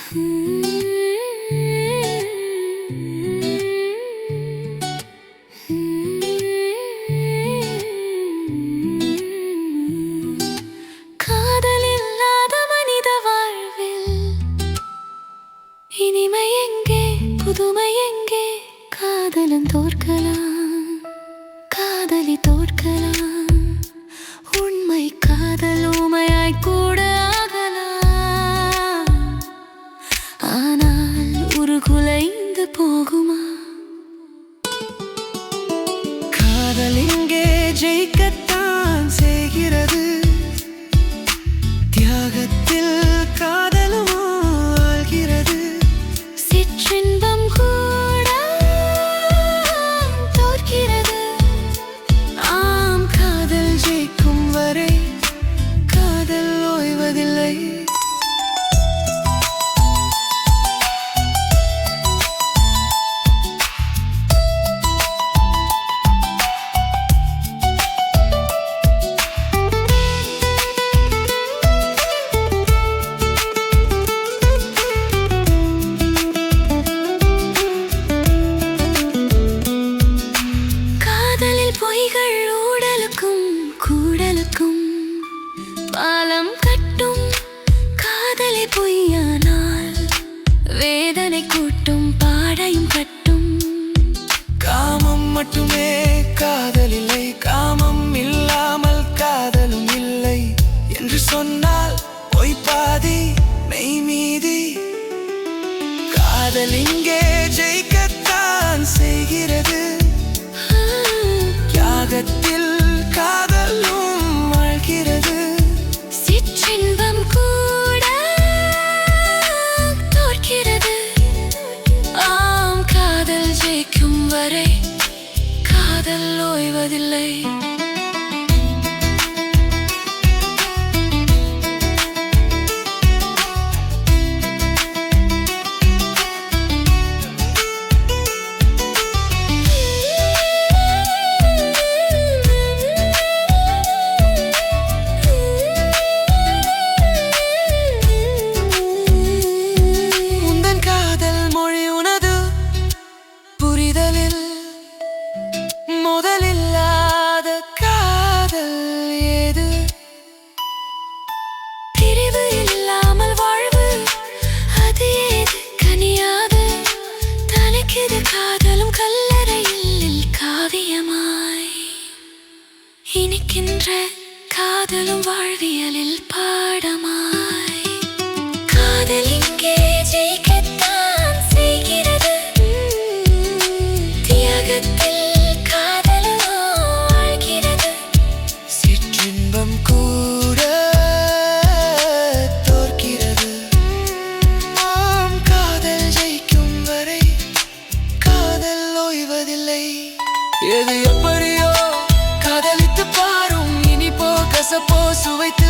காதல் இல்லாத மனித வாழ்வில் இனிமை எங்கே, புதுமை எங்கே? காதலன் தோற்கலாம், காதலி தோற்கலாம். உண்மை காதல் ஊமையாய் கூட ஆகலாம். ஆனால் உருகுலைந்து போகுமா? காதல் இங்கே ஜெயிக்கத்தான் செய்கிறது. தியாகத்தில் காதலும் ஆள்கிறது. சிற்றின்பம் கூட தோற்கிறது. ஆம், காதல் ஜெயிக்கும் வரை காதல் ஓய்வதில்லை. பொய்கள் ஊடலுக்கும் கூடலுக்கும் பாலம் கட்டும். காதலை பொய்யானால் வேதனை கூட்டும், பாடையும் கட்டும். காமம் மட்டுமே காதல் இல்லை, காமம் இல்லாமல் காதலும் இல்லை என்று சொன்னால் பொய் பாதி மெய் மீதி. காதல் இங்கே ஜெயிக்கத்தான் செய்கிறது. தியாகத்தில் காதலும் ஆள்கிறது. சிற்றின்பம் கூட தோற்கிறது. ஆம், காதல் ஜெயிக்கும் வரை காதல் ஓய்வதில்லை. முதலில்லாத காதல் ஏது? பிரிவு இல்லாமல் வாழ்வு அது ஏது? கனியாது தனக்கிது காதலும் கல்லறையில் காவியமாய் இனிக்கின்ற காதலும் வாழ்வியலில் பாடமாய். காதல் இங்கே ஜெயிக்கத்தான் செய்கிறது. தியாகத்தில் கூட தோற்கிறது. ஆம், காதல் ஜெயிக்கும் வரை காதல் ஓய்வதில்லை. எது எப்படியோ காதலித்து பாரும், இனிப்போ கசப்போ சுவைத்து